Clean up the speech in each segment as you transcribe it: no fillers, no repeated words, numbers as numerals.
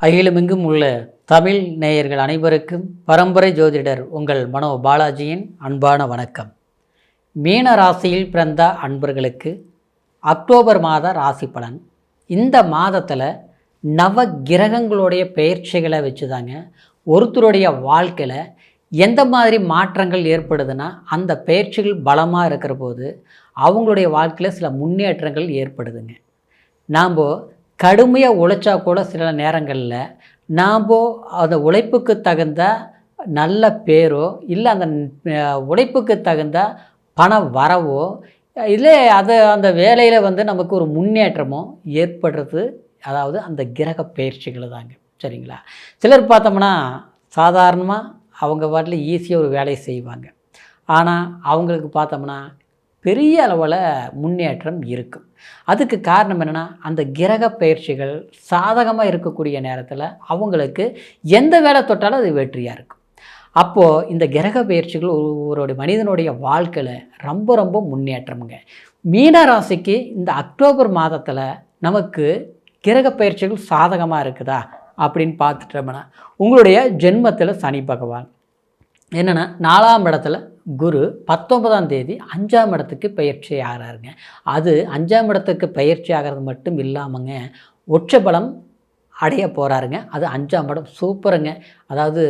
அகிலமெங்கும் உள்ள தமிழ் நேயர்கள் அனைவருக்கும் பரம்பரை ஜோதிடர் உங்கள் மனோ பாலாஜியின் அன்பான வணக்கம். மீன ராசியில் பிறந்த அன்பர்களுக்கு அக்டோபர் மாத ராசி பலன். இந்த மாதத்தில் நவ கிரகங்களுடைய பெயர்ச்சிகளை வச்சுதாங்க ஒருத்தருடைய வாழ்க்கையில் எந்த மாதிரி மாற்றங்கள் ஏற்படுதுன்னா அந்த பெயர்ச்சிகள் பலமாக இருக்கிற போது அவங்களுடைய வாழ்க்கையில் சில முன்னேற்றங்கள் ஏற்படுதுங்க. நாம் கடுமையாக உழைச்சா கூட சில நேரங்களில் நாம் அந்த உழைப்புக்கு தகுந்த நல்ல பேரோ இல்லை அந்த உழைப்புக்கு தகுந்த பண வரவோ இல்லை அந்த வேலையில் நமக்கு ஒரு முன்னேற்றமோ ஏற்படுறது, அதாவது அந்த கிரக பயிற்சிகள் தாங்க. சரிங்களா? சிலர் பார்த்தோம்னா சாதாரணமாக அவங்க பாட்டில் ஈஸியாக ஒரு வேலையை செய்வாங்க. ஆனால் அவங்களுக்கு பார்த்தோம்னா பெரிய அளவில் முன்னேற்றம் இருக்கும். அதுக்கு காரணம் என்னென்னா, அந்த கிரக பயிற்சிகள் சாதகமாக இருக்கக்கூடிய நேரத்தில் அவங்களுக்கு எந்த வேலை தொட்டாலும் அது வெற்றியாக இருக்கும். அப்போது இந்த கிரக பயிற்சிகள் ஒரு மனிதனுடைய வாழ்க்கையில் ரொம்ப ரொம்ப முன்னேற்றமுங்க. மீன ராசிக்கு இந்த அக்டோபர் மாதத்தில் நமக்கு கிரக பயிற்சிகள் சாதகமாக இருக்குதா அப்படின்னு பார்த்துட்டோம்னா, உங்களுடைய ஜென்மத்தில் சனி பகவான் என்னென்னா 4ஆம் இடத்துல குரு 19ஆம் தேதி 5ஆம் இடத்துக்கு பயிற்சி ஆகிறாருங்க. அது 5ஆம் இடத்துக்கு பயிற்சி ஆகிறது மட்டும் இல்லாமங்க உச்சபலம் அடைய போகிறாருங்க. அது 5ஆம் இடம் சூப்பருங்க. அதாவது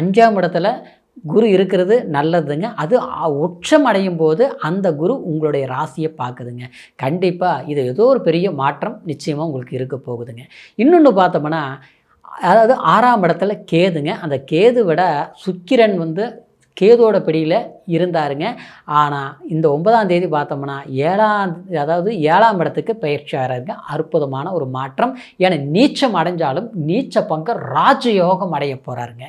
5ஆம் இடத்துல குரு இருக்கிறது நல்லதுங்க. அது உச்சம் அடையும் போது அந்த குரு உங்களுடைய ராசியை பார்க்குதுங்க. கண்டிப்பாக இது ஏதோ ஒரு பெரிய மாற்றம் நிச்சயமாக உங்களுக்கு இருக்க போகுதுங்க. இன்னொன்று பார்த்தோம்னா, அதாவது 6ஆம் இடத்துல கேதுங்க. அந்த கேது விட சுக்கிரன் கேதோட பிடியில் இருந்தாருங்க. ஆனால் இந்த 9ஆம் தேதி பார்த்தோம்னா 7ஆம் இடத்துக்கு பயிற்சி ஆகிறாருங்க. அற்புதமான ஒரு மாற்றம். ஏன்னா நீச்சம் அடைஞ்சாலும் நீச்ச பங்க ராஜயோகம் அடைய போகிறாருங்க.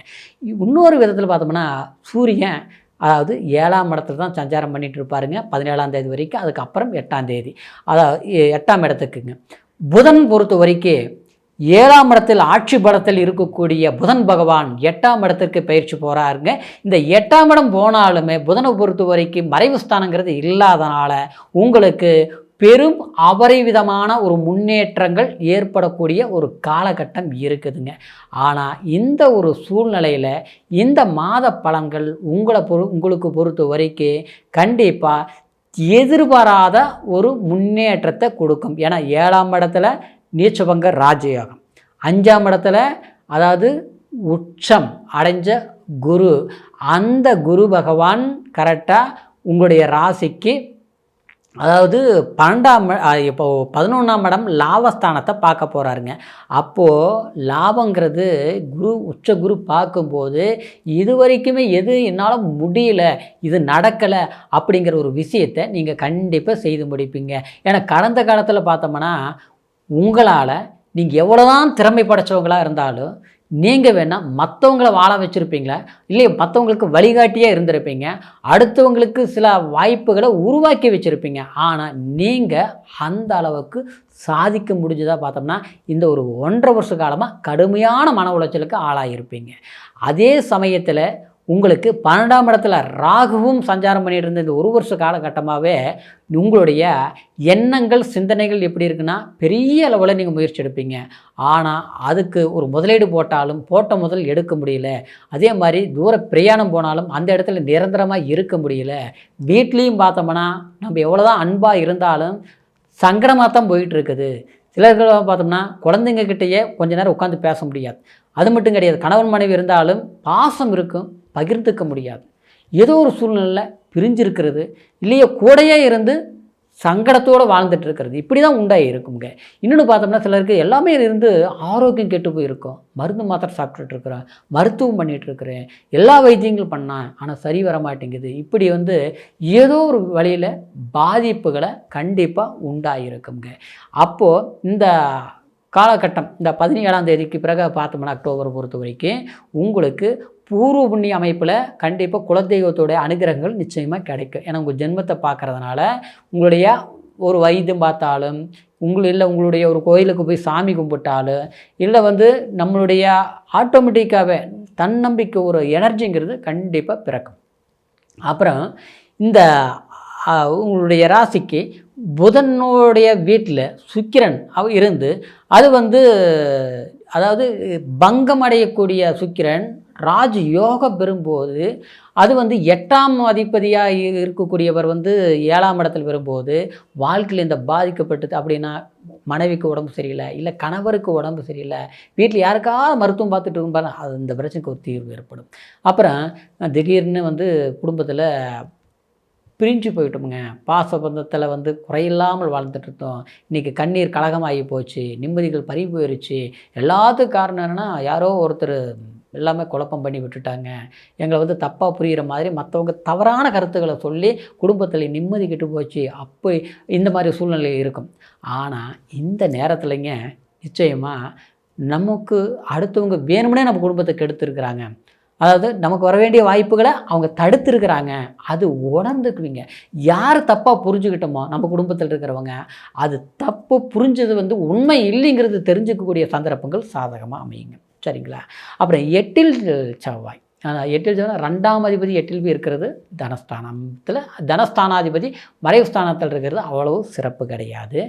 இன்னொரு விதத்தில் பார்த்தோம்னா சூரியன் அதாவது 7ஆம் இடத்துல தான் சஞ்சாரம் பண்ணிகிட்டு இருப்பாருங்க 17ஆம் தேதி வரைக்கும். அதுக்கப்புறம் 8ஆம் தேதி அதாவது 8ஆம் இடத்துக்குங்க. புதன் பொறுத்த வரைக்கும் 7ஆம் இடத்தில் ஆட்சி பலத்தில் இருக்கக்கூடிய புதன் பகவான் 8ஆம் இடத்திற்கு பயிற்சி போகிறாருங்க. இந்த 8ஆம் இடம் போனாலுமே புதனை பொறுத்த வரைக்கும் மறைவு ஸ்தானங்கிறது இல்லாதனால உங்களுக்கு பெரும் அபரிவிதமான ஒரு முன்னேற்றங்கள் ஏற்படக்கூடிய ஒரு காலகட்டம் இருக்குதுங்க. ஆனால் இந்த ஒரு சூழ்நிலையில் இந்த மாத பலன்கள் உங்களுக்கு பொறுத்த வரைக்கும் கண்டிப்பாக எதிர்பாராத ஒரு முன்னேற்றத்தை கொடுக்கும். ஏன்னா 7ஆம் இடத்துல நீச்சபங்க ராஜயோகம், 5ஆம் இடத்துல அதாவது உச்சம் அடைஞ்ச குரு, அந்த குரு பகவான் கரெக்டாக உங்களுடைய ராசிக்கு அதாவது 11ஆம் இடம் லாபஸ்தானத்தை பார்க்க போகிறாருங்க. அப்போது லாபங்கிறது உச்ச குரு பார்க்கும்போது இது வரைக்குமே எது என்னால் முடியல, இது நடக்கலை அப்படிங்கிற ஒரு விஷயத்தை நீங்கள் கண்டிப்பாக செய்து முடிப்பீங்க. ஏன்னா கடந்த காலத்தில் பார்த்தோம்னா உங்களால் நீங்கள் எவ்வளோதான் திறமை படைத்தவங்களாக இருந்தாலும் நீங்கள் வேணால் மற்றவங்கள வாழ வச்சுருப்பீங்களா, இல்லை மற்றவங்களுக்கு வழிகாட்டியாக இருந்திருப்பீங்க, அடுத்தவங்களுக்கு சில வாய்ப்புகளை உருவாக்கி வச்சுருப்பீங்க. ஆனால் நீங்கள் அந்த அளவுக்கு சாதிக்க முடிஞ்சதாக பார்த்தோம்னா இந்த ஒரு 1.5 வருஷ காலமாக கடுமையான மன உளைச்சலுக்கு ஆளாகியிருப்பீங்க. அதே சமயத்தில் உங்களுக்கு 12ஆம் இடத்துல ராகுவும் சஞ்சாரம் பண்ணிட்டு இருந்த இந்த 1 வருஷ காலகட்டமாகவே உங்களுடைய எண்ணங்கள் சிந்தனைகள் எப்படி இருக்குன்னா பெரிய அளவில் நீங்கள் முயற்சி எடுப்பீங்க. ஆனால் அதுக்கு ஒரு முதலீடு போட்ட முதல் எடுக்க முடியல. அதே மாதிரி தூர பிரயாணம் போனாலும் அந்த இடத்துல நிரந்தரமாக இருக்க முடியல. வீட்லேயும் பார்த்தோம்னா நம்ம எவ்வளோதான் அன்பாக இருந்தாலும் சங்கடமாக தான் போயிட்டு இருக்குது. சிலர்கள் பார்த்தோம்னா குழந்தைங்க கிட்டேயே கொஞ்ச நேரம் உட்காந்து பேச முடியாது. அது மட்டும் கிடையாது, கணவன் மனைவி இருந்தாலும் பாசம் இருக்கும், பகிர்ந்துக்க முடியாது. ஏதோ ஒரு சூழ்நிலையில் பிரிஞ்சிருக்கிறது, இல்லையோ கூடையே இருந்து சங்கடத்தோடு வாழ்ந்துட்டு இருக்கிறது, இப்படி தான் உண்டாகி இருக்குங்க. இன்னொன்று பார்த்தோம்னா சிலருக்கு எல்லாமே இருந்து ஆரோக்கியம் கெட்டு போயிருக்கும். மருந்து மாத்திரை சாப்பிட்டுட்டு இருக்கிறேன், மருத்துவம் பண்ணிகிட்டு இருக்கிறேன், எல்லா வைத்தியங்களும் பண்ணேன், ஆனால் சரி வர மாட்டேங்குது. இப்படி ஏதோ ஒரு வழியில் பாதிப்புகளை கண்டிப்பாக உண்டாகிருக்குங்க. அப்போது இந்த காலகட்டம் இந்த 17ஆம் தேதிக்கு பிறகு பார்த்தோம்னா அக்டோபர் பொறுத்த வரைக்கும் உங்களுக்கு பூர்வ புண்ணிய அமைப்பில் கண்டிப்பாக குலதெய்வத்தோடைய அனுகிரகங்கள் நிச்சயமாக கிடைக்கும். ஏன்னா உங்கள் ஜென்மத்தை பார்க்குறதுனால உங்களுடைய ஒரு வைத்தியம் பார்த்தாலும் உங்களுடைய ஒரு கோயிலுக்கு போய் சாமி கும்பிட்டாலும் இல்லை நம்மளுடைய ஆட்டோமேட்டிக்காகவே தன்னம்பிக்கை ஒரு எனர்ஜிங்கிறது கண்டிப்பாக பிறக்கும். அப்புறம் இந்த உங்களுடைய ராசிக்கு புதனுடைய வீட்டில் சுக்கிரன் இருந்து அது அதாவது பங்கம் அடையக்கூடிய சுக்கிரன் ராஜ் யோகம் பெறும்போது அது வந்து 8ஆம் அதிபதியாக இருக்கக்கூடியவர் வந்து 7ஆம் இடத்தில் வரும்போது வாழ்க்கையில் இந்த பாதிக்கப்பட்டது அப்படின்னா மனைவிக்கு உடம்பு சரியில்லை, இல்லை கணவருக்கு உடம்பு சரியில்லை, வீட்டில் யாருக்காவது மருத்துவம் பார்த்துட்டு இருக்கும்பாரு, அது இந்த பிரச்சனைக்கு ஒரு தீர்வு ஏற்படும். அப்புறம் திடீர்னு வந்து குடும்பத்தில் பிரிஞ்சு போயிட்டோமுங்க. பாசபந்தத்தில் வந்து குறையில்லாமல் வாழ்ந்துட்டு இருந்தோம். இன்றைக்கி கண்ணீர் கலகமாகி போச்சு, நிம்மதிகள் பறி போயிடுச்சு. எல்லாத்துக்கும் காரணம் என்னென்னா யாரோ ஒருத்தர் எல்லாமே குழப்பம் பண்ணி விட்டுட்டாங்க, எங்களை வந்து தப்பாக புரிகிற மாதிரி மற்றவங்க தவறான கருத்துக்களை சொல்லி குடும்பத்தில் நிம்மதி கெட்டு போச்சு. அப்போ இந்த மாதிரி சூழ்நிலை இருக்கும். ஆனால் இந்த நேரத்துலங்க நிச்சயமாக நமக்கு அடுத்தவங்க வேணும்னே நம்ம குடும்பத்தை கெடுத்துருக்குறாங்க. அதாவது நமக்கு வர வேண்டிய வாய்ப்புகளை அவங்க தடுத்துருக்குறாங்க. அது உணர்ந்துக்குவீங்க. யார் தப்பாக புரிஞ்சுக்கிட்டோமோ நம்ம குடும்பத்தில் இருக்கிறவங்க அது தப்பு புரிஞ்சது வந்து உண்மை இல்லைங்கிறது தெரிஞ்சுக்கக்கூடிய சந்தர்ப்பங்கள் சாதகமாக அமையுங்க. சரிங்களா? அப்புறம் 8இல் செவ்வாய். 8இல் செவ்வாய் 2ஆம் அதிபதி 8இல் போய் இருக்கிறது தனஸ்தானத்தில். தனஸ்தானாதிபதி மறைவு ஸ்தானத்தில் இருக்கிறது அவ்வளவு சிறப்பு கிடையாது.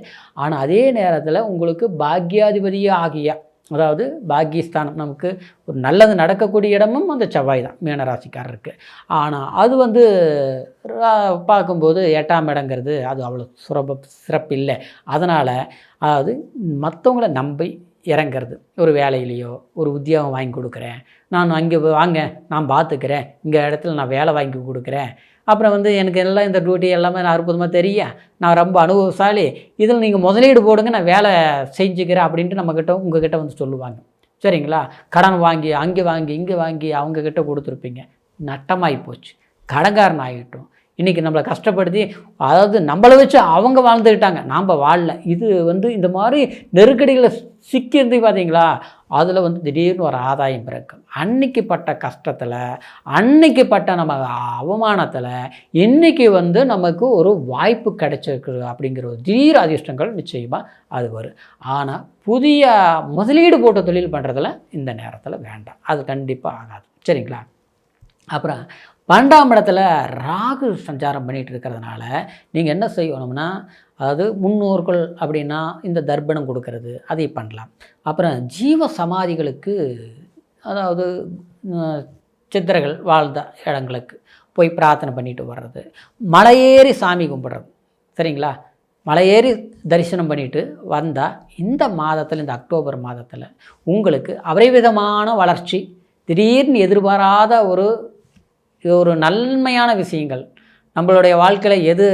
ஆனால் அதே நேரத்தில் உங்களுக்கு பாக்யாதிபதியே ஆகிய, அதாவது பாக்கியஸ்தானம், நமக்கு ஒரு நல்லது நடக்கக்கூடிய இடமும் அந்த செவ்வாய் தான் மீனராசிக்காரருக்கு. ஆனால் அது வந்து பார்க்கும்போது 8ஆம் இடங்கிறது அது அவ்வளோ சிறப்பு இல்லை. அதனால் அதாவது மற்றவங்கள நம்பி இறங்கிறது, ஒரு வேலையிலையோ ஒரு உத்தியோகம் வாங்கி கொடுக்குறேன், நான் அங்கே வாங்க நான் பார்த்துக்கிறேன், இங்கே இடத்துல நான் வேலை வாங்கி கொடுக்குறேன், அப்புறம் வந்து எனக்கு எல்லாம் இந்த டியூட்டி எல்லாமே நான் அற்புதமாக தெரியும், நான் ரொம்ப அனுபவசாலி, இதில் நீங்கள் முதலீடு போடுங்க நான் வேலை செஞ்சுக்கிறேன் அப்படின்ட்டு நம்மக்கிட்ட உங்ககிட்ட வந்து சொல்லுவாங்க. சரிங்களா? கடன் வாங்கி அங்கே வாங்கி இங்கே வாங்கி அவங்கக்கிட்ட கொடுத்துருப்பீங்க, நட்டமாகி போச்சு, கடன்காரன் ஆகிட்டோம். இன்றைக்கி நம்மளை கஷ்டப்படுத்தி, அதாவது நம்மளை வச்சு அவங்க வாழ்ந்துக்கிட்டாங்க, நாம் வாழல. இது வந்து இந்த மாதிரி நெருக்கடிகளை சிக்கியிருந்து பார்த்தீங்களா, அதில் வந்து திடீர்னு ஒரு ஆதாயம் பிறக்கும். அன்னைக்கு பட்ட கஷ்டத்தில், அன்னைக்கு பட்ட நம்ம அவமானத்தில் இன்றைக்கி வந்து நமக்கு ஒரு வாய்ப்பு கிடைச்சிருக்கு அப்படிங்கிற ஒரு திடீர் அதிர்ஷ்டங்கள் நிச்சயமாக அது வரும். ஆனால் புதிய முதலீடு போட்ட தொழில் பண்ணுறதுல இந்த நேரத்தில் வேண்டாம், அது கண்டிப்பாக ஆகாது. சரிங்களா? அப்புறம் 12ஆம் இடத்துல ராகு சஞ்சாரம் பண்ணிகிட்டு இருக்கிறதுனால நீங்கள் என்ன செய்யணும்னா, அதாவது முன்னோர்கள் அப்படின்னா இந்த தர்ப்பணம் கொடுக்கறது அதை பண்ணலாம். அப்புறம் ஜீவ சமாதிகளுக்கு, அதாவது சித்தர்கள் வாழ்ந்த இடங்களுக்கு போய் பிரார்த்தனை பண்ணிட்டு வர்றது, மலையேறி சாமி கும்பிட்றது. சரிங்களா? மலையேறி தரிசனம் பண்ணிட்டு வந்தால் இந்த மாதத்தில், இந்த அக்டோபர் மாதத்தில் உங்களுக்கு அபரிவிதமான வளர்ச்சி, திடீர்னு எதிர்பாராத ஒரு நன்மையான விஷயங்கள், நம்மளுடைய வாழ்க்கையில் எது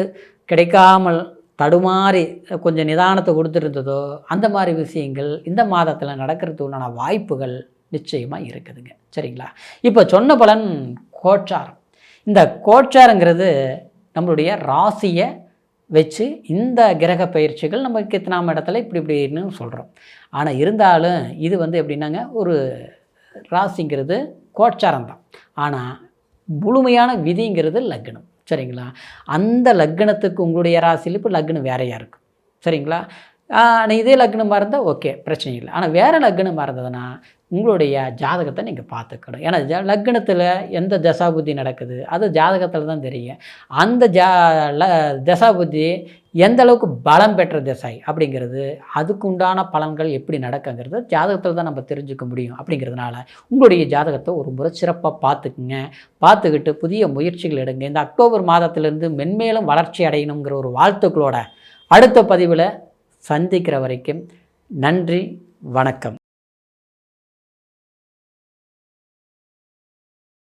கிடைக்காமல் தடுமாறி கொஞ்சம் நிதானத்தை கொடுத்துருந்ததோ அந்த மாதிரி விஷயங்கள் இந்த மாதத்தில் நடக்கிறதுக்குள்ளான வாய்ப்புகள் நிச்சயமாக இருக்குதுங்க. சரிங்களா? இப்போ சொன்ன பலன் கோச்சாரம். இந்த கோச்சாரங்கிறது நம்மளுடைய ராசியை வச்சு இந்த கிரக பயிற்சிகள் நமக்கு எத்தனாம் இடத்துல இப்படின்னு சொல்கிறோம். ஆனால் இருந்தாலும் இது வந்து எப்படின்னாங்க, ஒரு ராசிங்கிறது கோச்சாரம் தான், ஆனால் முழுமையான விதிங்கிறது லக்னம். சரிங்களா? அந்த லக்னத்துக்கு உங்களுடைய ராசியில் இப்போ லக்னம் வேறையாக இருக்கும். சரிங்களா? இதே லக்னமாக இருந்தால் ஓகே, பிரச்சனை இல்லை. ஆனால் வேறு லக்னமாக இருந்ததுன்னா உங்களுடைய ஜாதகத்தை நீங்கள் பார்த்துக்கணும். ஏன்னா லக்னத்தில் எந்த தசாபுத்தி நடக்குது அது ஜாதகத்தில் தான் தெரியும். அந்த தசாபுத்தி எந்த அளவுக்கு பலம் பெற்ற திசை அப்படிங்கிறது, அதுக்கு உண்டான பலன்கள் எப்படி நடக்குங்கிறது ஜாதகத்தில் தான் நம்ம தெரிஞ்சுக்க முடியும். அப்படிங்கிறதுனால உங்களுடைய ஜாதகத்தை ஒரு முறை சிறப்பாக பார்த்துக்குங்க. பார்த்துக்கிட்டு புதிய முயற்சிகள் எடுங்க. இந்த அக்டோபர் மாதத்திலிருந்து மென்மேலும் வளர்ச்சி அடையணுங்கிற ஒரு வாழ்த்துக்களோட அடுத்த பதிவில் சந்திக்கிற வரைக்கும் நன்றி, வணக்கம்.